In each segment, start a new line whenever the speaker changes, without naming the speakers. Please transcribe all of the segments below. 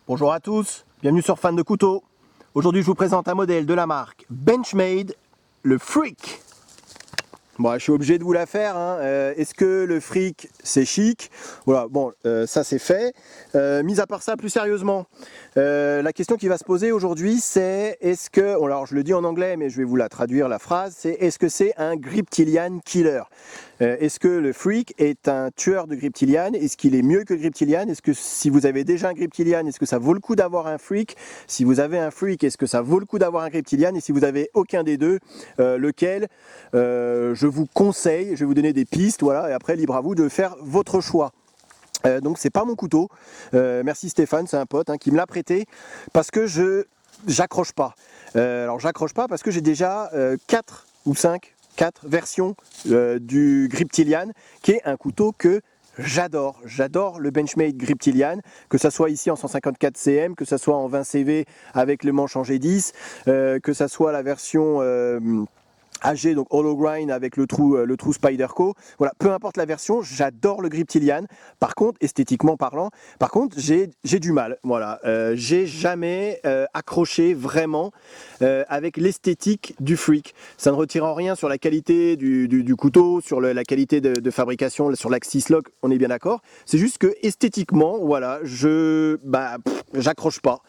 Bonjour à tous, bienvenue sur Fan de Couteaux. Aujourd'hui je vous présente un modèle de la marque Benchmade, le Freak. Bon, je suis obligé de vous la faire, hein. Est-ce que le Freak c'est chic? Voilà, bon, ça c'est fait. Mis à part ça, plus sérieusement, la question qui va se poser aujourd'hui c'est est-ce que, alors je le dis en anglais mais je vais vous la traduire la phrase, c'est est-ce que c'est un Griptilian killer? Est-ce que le Freak est un tueur de Griptilian? Est-ce qu'il est mieux que Griptilian? Est-ce que si vous avez déjà un Griptilian, est-ce que ça vaut le coup d'avoir un Freak? Si vous avez un Freak, est-ce que ça vaut le coup d'avoir un Griptilian? Et si vous avez aucun des deux, lequel je vous conseille? Je vais vous donner des pistes, voilà, et après libre à vous de faire votre choix. Donc c'est pas mon couteau, merci Stéphane, c'est un pote qui me l'a prêté parce que j'accroche pas. Alors j'accroche pas parce que j'ai déjà 4 ou 5 versions du Griptilian, qui est un couteau que j'adore. J'adore le Benchmade Griptilian, que ça soit ici en 154 cm, que ça soit en 20 CV avec le manche en G10, que ça soit la version AG, donc Hollow Grind avec le trou Spyderco. Voilà, peu importe la version, j'adore le Griptilian. Par contre, esthétiquement parlant, j'ai du mal. Voilà, j'ai jamais accroché vraiment avec l'esthétique du Freak. Ça ne retire en rien sur la qualité du couteau, sur la qualité de fabrication, sur l'axis lock, on est bien d'accord. C'est juste que esthétiquement, voilà, j'accroche pas.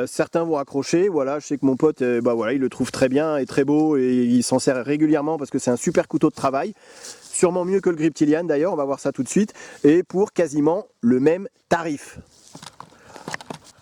Certains vont accrocher. Voilà, je sais que mon pote, voilà, il le trouve très bien et très beau et il s'en sert régulièrement parce que c'est un super couteau de travail. Sûrement mieux que le Griptilian d'ailleurs, on va voir ça tout de suite. Et pour quasiment le même tarif.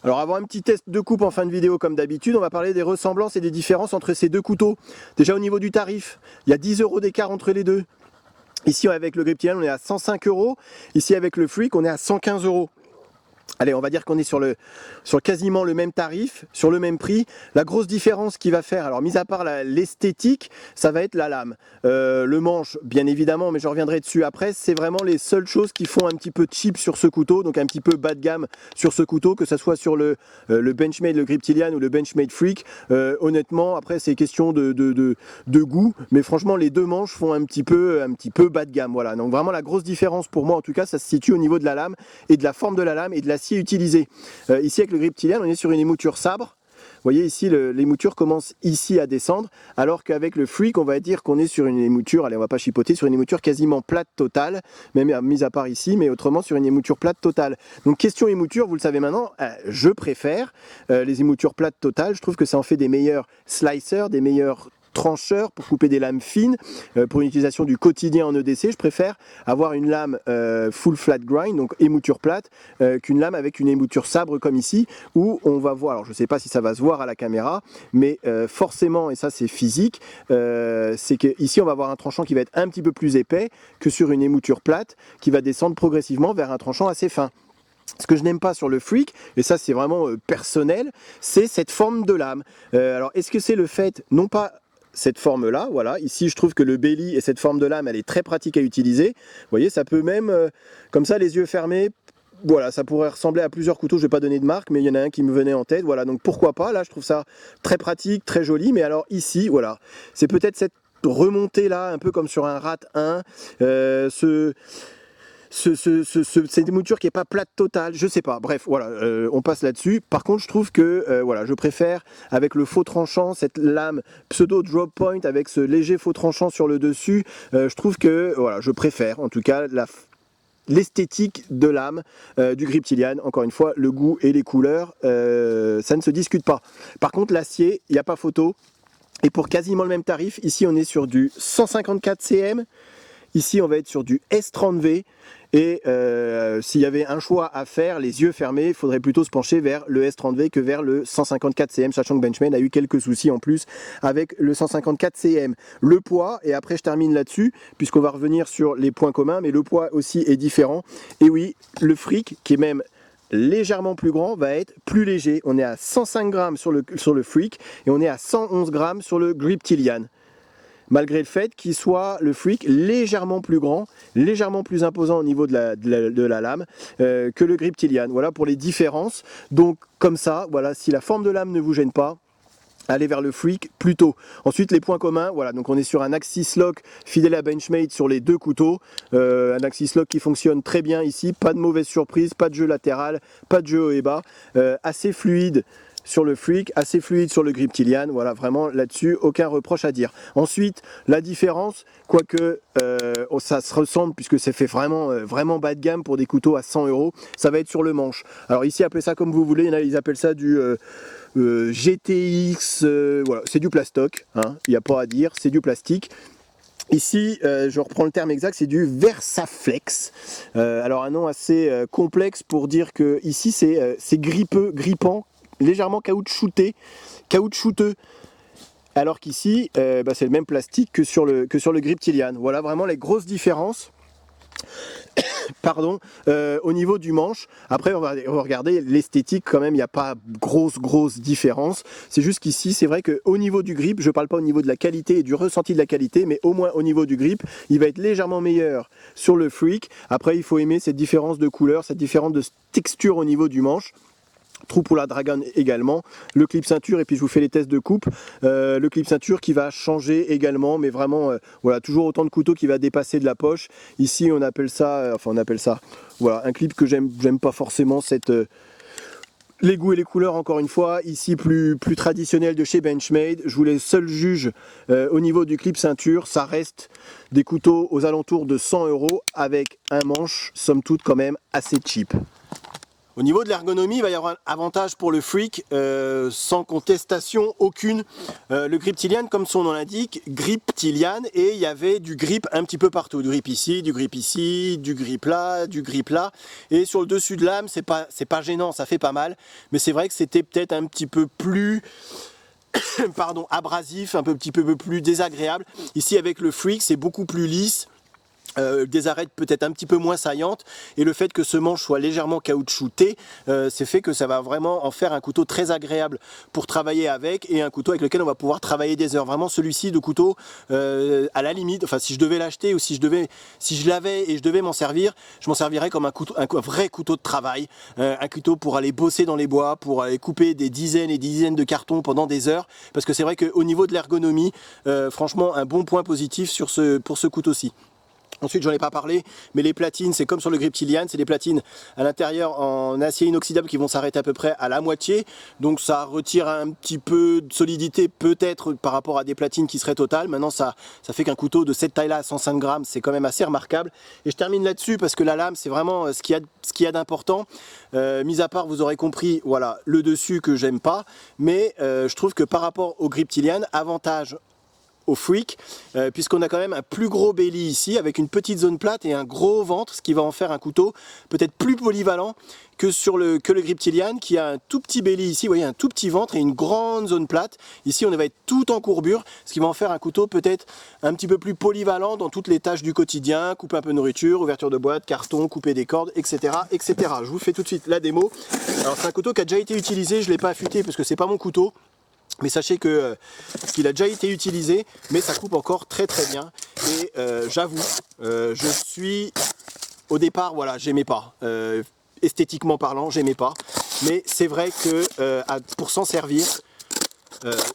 Alors avant un petit test de coupe en fin de vidéo comme d'habitude, on va parler des ressemblances et des différences entre ces deux couteaux. Déjà au niveau du tarif, il y a 10 € d'écart entre les deux. Ici avec le Griptilian on est à 105 €, ici avec le Freak on est à 115 €. Allez, on va dire qu'on est sur quasiment le même tarif, sur le même prix. La grosse différence qui va faire, alors mis à part l'esthétique, ça va être la lame. Le manche, bien évidemment, mais je reviendrai dessus après. C'est vraiment les seules choses qui font un petit peu cheap sur ce couteau, donc un petit peu bas de gamme sur ce couteau, que ce soit sur le Benchmade, le Griptilian ou le Benchmade Freak. Honnêtement, après c'est question de goût, mais franchement les deux manches font un petit peu bas de gamme. Voilà, donc vraiment la grosse différence pour moi en tout cas, ça se situe au niveau de la lame et de la forme de la lame et de l'acier utilisé. Ici avec le Griptilian on est sur une émouture sabre. Vous voyez ici l'émouture commence ici à descendre, alors qu'avec le Freak on va dire qu'on est sur une émouture, allez on va pas chipoter, sur une émouture quasiment plate totale, même mis à part ici, mais autrement sur une émouture plate totale. Donc question émouture, vous le savez maintenant, je préfère les émoutures plates totales. Je trouve que ça en fait des meilleurs slicers, des meilleurs trancheur pour couper des lames fines. Pour une utilisation du quotidien en EDC, je préfère avoir une lame full flat grind, donc émouture plate, qu'une lame avec une émouture sabre comme ici, où on va voir, alors je ne sais pas si ça va se voir à la caméra, mais forcément, et ça c'est physique, c'est qu'ici on va avoir un tranchant qui va être un petit peu plus épais que sur une émouture plate, qui va descendre progressivement vers un tranchant assez fin. Ce que je n'aime pas sur le Freak, et ça c'est vraiment personnel, c'est cette forme de lame. Alors est-ce que c'est le fait, non pas cette forme là, voilà, ici je trouve que le belly et cette forme de lame elle est très pratique à utiliser, vous voyez ça peut même, comme ça les yeux fermés, voilà, ça pourrait ressembler à plusieurs couteaux, je ne vais pas donner de marque, mais il y en a un qui me venait en tête, voilà, donc pourquoi pas, là je trouve ça très pratique, très joli, mais alors ici, voilà, c'est peut-être cette remontée là, un peu comme sur un Rat 1, cette émouture qui n'est pas plate totale, je sais pas, bref, voilà, on passe là-dessus. Par contre, je trouve que, voilà, je préfère avec le faux tranchant, cette lame pseudo drop point avec ce léger faux tranchant sur le dessus, je trouve que, voilà, je préfère, en tout cas, l'esthétique de lame du Griptilian. Encore une fois, le goût et les couleurs, ça ne se discute pas. Par contre, l'acier, il n'y a pas photo. Et pour quasiment le même tarif, ici on est sur du 154 cm. Ici, on va être sur du S30V et s'il y avait un choix à faire, les yeux fermés, il faudrait plutôt se pencher vers le S30V que vers le 154 cm, sachant que Benchmade a eu quelques soucis en plus avec le 154 cm. Le poids, et après je termine là-dessus, puisqu'on va revenir sur les points communs, mais le poids aussi est différent. Et oui, le Freak, qui est même légèrement plus grand, va être plus léger. On est à 105 grammes sur le Freak et on est à 111 grammes sur le Griptilian. Malgré le fait qu'il soit le Freak légèrement plus grand, légèrement plus imposant au niveau de la lame que le Griptilian. Voilà pour les différences. Donc comme ça, voilà, si la forme de lame ne vous gêne pas, aller vers le Freak plus tôt. Ensuite les points communs, voilà, donc on est sur un Axis Lock fidèle à Benchmade sur les deux couteaux, un Axis Lock qui fonctionne très bien ici, pas de mauvaise surprise, pas de jeu latéral, pas de jeu haut et bas, assez fluide sur le Freak, assez fluide sur le grip Kilian, voilà, vraiment là-dessus aucun reproche à dire. Ensuite la différence, quoique ça se ressemble puisque c'est fait vraiment bas de gamme pour des couteaux à 100 €, ça va être sur le manche. Alors ici appelez ça comme vous voulez, il y en a, ils appellent ça du GTX, voilà, c'est du plastoc, hein, il n'y a pas à dire, c'est du plastique. Ici, je reprends le terme exact, c'est du Versaflex. Alors un nom assez complexe pour dire que ici c'est grippant, légèrement caoutchouteux, alors qu'ici c'est le même plastique que sur le grip Kilian. Voilà vraiment les grosses différences. Pardon, au niveau du manche. Après on va regarder l'esthétique quand même, il n'y a pas grosse différence, c'est juste qu'ici c'est vrai qu'au niveau du grip, je parle pas au niveau de la qualité et du ressenti de la qualité, mais au moins au niveau du grip il va être légèrement meilleur sur le Freak. Après il faut aimer cette différence de couleur, cette différence de texture au niveau du manche. Trou pour la Dragon également, le clip ceinture, et puis je vous fais les tests de coupe, le clip ceinture qui va changer également, mais vraiment voilà, toujours autant de couteaux qui va dépasser de la poche. Ici on appelle ça, voilà, un clip que j'aime pas forcément, les goûts et les couleurs encore une fois, ici plus traditionnel de chez Benchmade. Je vous laisse seul juge au niveau du clip ceinture, ça reste des couteaux aux alentours de 100 € avec un manche somme toute quand même assez cheap. Au niveau de l'ergonomie, il va y avoir un avantage pour le Freak, sans contestation aucune. Le grip Kilian, comme son nom l'indique, grip Kilian, et il y avait du grip un petit peu partout. Du grip ici, du grip ici, du grip là, Et sur le dessus de lame, c'est pas gênant, ça fait pas mal. Mais c'est vrai que c'était peut-être un petit peu plus abrasif, un petit peu plus désagréable. Ici, avec le Freak, c'est beaucoup plus lisse. Des arêtes peut-être un petit peu moins saillantes, et le fait que ce manche soit légèrement caoutchouté, c'est fait que ça va vraiment en faire un couteau très agréable pour travailler avec, et un couteau avec lequel on va pouvoir travailler des heures. Vraiment celui-ci de couteau, à la limite, enfin si je devais l'acheter ou si je l'avais et je devais m'en servir, je m'en servirais comme un vrai couteau de travail, un couteau pour aller bosser dans les bois, pour aller couper des dizaines et dizaines de cartons pendant des heures, parce que c'est vrai qu'au niveau de l'ergonomie, franchement un bon point positif pour ce couteau-ci. Ensuite, j'en ai pas parlé, mais les platines, c'est comme sur le grip Kilian, c'est des platines à l'intérieur en acier inoxydable qui vont s'arrêter à peu près à la moitié. Donc ça retire un petit peu de solidité peut-être par rapport à des platines qui seraient totales. Maintenant, ça fait qu'un couteau de cette taille-là à 105 grammes, c'est quand même assez remarquable. Et je termine là-dessus parce que la lame, c'est vraiment ce qu'il y a d'important. Mis à part, vous aurez compris, voilà, le dessus que j'aime pas. Mais je trouve que par rapport au grip Kilian, avantage au Freak, puisqu'on a quand même un plus gros belly ici avec une petite zone plate et un gros ventre, ce qui va en faire un couteau peut-être plus polyvalent que le grip Kilian, qui a un tout petit belly ici, vous voyez, un tout petit ventre et une grande zone plate. Ici on va être tout en courbure, ce qui va en faire un couteau peut-être un petit peu plus polyvalent dans toutes les tâches du quotidien, couper un peu de nourriture, ouverture de boîte, carton, couper des cordes, etc., etc. Je vous fais tout de suite la démo. Alors c'est un couteau qui a déjà été utilisé, je ne l'ai pas affûté parce que c'est pas mon couteau. Mais sachez qu'il a déjà été utilisé, mais ça coupe encore très bien. Et j'avoue, je suis au départ, voilà, j'aimais pas. Esthétiquement parlant, j'aimais pas. Mais c'est vrai que pour s'en servir,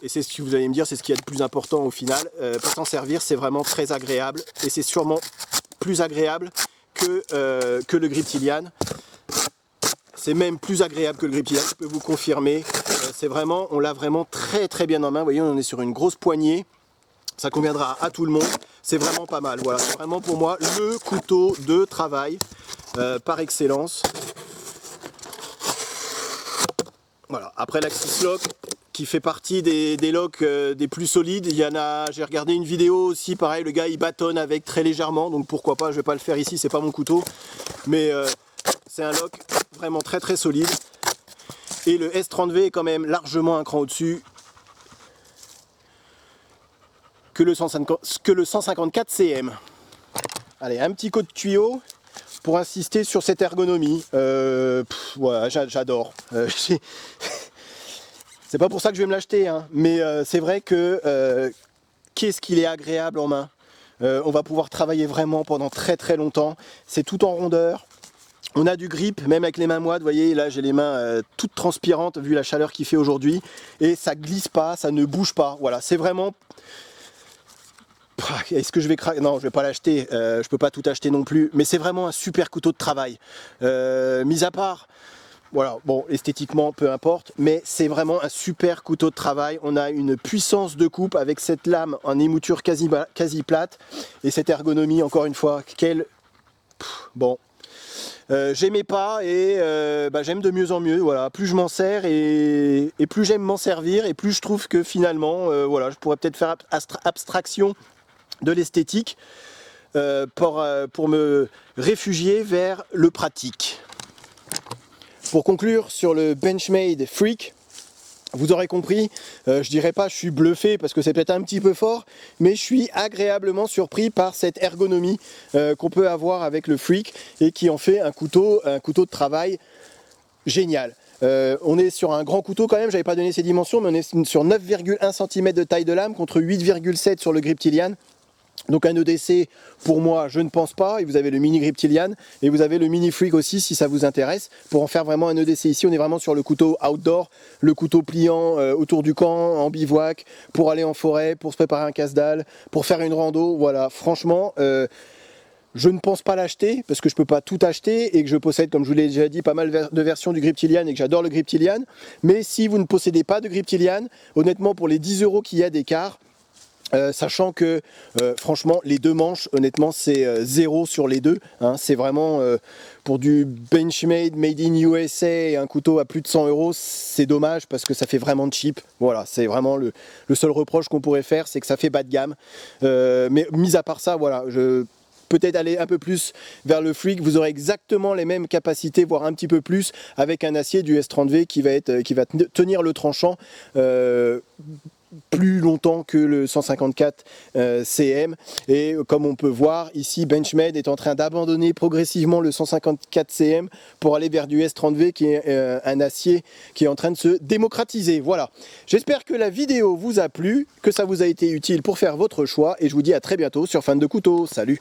et c'est ce que vous allez me dire, c'est ce qu'il y a de plus important au final. Pour s'en servir, c'est vraiment très agréable, et c'est sûrement plus agréable que le grip Kilian. C'est même plus agréable que le grip Kilian, je peux vous confirmer. C'est vraiment, on l'a vraiment très bien en main. Vous voyez, on est sur une grosse poignée. Ça conviendra à tout le monde. C'est vraiment pas mal. Voilà, c'est vraiment pour moi le couteau de travail par excellence. Voilà. Après l'Axis Lock, qui fait partie des locks des plus solides. Il y en a, j'ai regardé une vidéo aussi, pareil, le gars il bâtonne avec très légèrement, donc pourquoi pas, je vais pas le faire ici, c'est pas mon couteau. Mais c'est un lock vraiment très solide. Et le S30V est quand même largement un cran au-dessus que le 154 CM. Allez, un petit coup de tuyau pour insister sur cette ergonomie. Voilà, j'adore. C'est pas pour ça que je vais me l'acheter, hein, mais c'est vrai que qu'est-ce qu'il est agréable en main. On va pouvoir travailler vraiment pendant très longtemps. C'est tout en rondeur. On a du grip, même avec les mains moites, vous voyez, là j'ai les mains toutes transpirantes vu la chaleur qu'il fait aujourd'hui. Et ça glisse pas, ça ne bouge pas. Voilà, c'est vraiment... Est-ce que je vais craquer? Non, je vais pas l'acheter, je peux pas tout acheter non plus. Mais c'est vraiment un super couteau de travail. Mis à part... Voilà, bon, esthétiquement, peu importe, mais c'est vraiment un super couteau de travail. On a une puissance de coupe avec cette lame en émouture quasi plate et cette ergonomie, encore une fois, quelle... Bon, j'aimais pas et j'aime de mieux en mieux. Voilà, plus je m'en sers et plus j'aime m'en servir et plus je trouve que finalement, voilà, je pourrais peut-être faire abstraction de l'esthétique pour me réfugier vers le pratique. Pour conclure sur le Benchmade Freak, vous aurez compris, je dirais pas je suis bluffé parce que c'est peut-être un petit peu fort, mais je suis agréablement surpris par cette ergonomie qu'on peut avoir avec le Freak et qui en fait un couteau de travail génial. On est sur un grand couteau quand même, j'avais pas donné ses dimensions, mais on est sur 9,1 cm de taille de lame contre 8,7 sur le Griptilian. Donc un EDC, pour moi, je ne pense pas. Et vous avez le mini Griptilian et vous avez le mini Freak aussi si ça vous intéresse. Pour en faire vraiment un EDC ici, on est vraiment sur le couteau outdoor, le couteau pliant autour du camp, en bivouac, pour aller en forêt, pour se préparer un casse-dalle, pour faire une rando. Voilà, franchement, je ne pense pas l'acheter parce que je ne peux pas tout acheter et que je possède, comme je vous l'ai déjà dit, pas mal de versions du Griptilian et que j'adore le Griptilian. Mais si vous ne possédez pas de Griptilian, honnêtement, pour les 10 € qu'il y a d'écart, sachant que franchement les deux manches honnêtement c'est 0 sur les deux hein, c'est vraiment pour du Benchmade made in USA et un couteau à plus de 100 €, c'est dommage parce que ça fait vraiment cheap. Voilà, c'est vraiment le seul reproche qu'on pourrait faire, c'est que ça fait bas de gamme, mais mis à part ça, voilà, peut-être aller un peu plus vers le Freak, vous aurez exactement les mêmes capacités, voire un petit peu plus, avec un acier du S30V qui va tenir le tranchant plus longtemps que le 154 CM. Et comme on peut voir ici, Benchmade est en train d'abandonner progressivement le 154 CM pour aller vers du S30V qui est un acier qui est en train de se démocratiser. Voilà, j'espère que la vidéo vous a plu, que ça vous a été utile pour faire votre choix et je vous dis à très bientôt sur Fan de Couteau. Salut!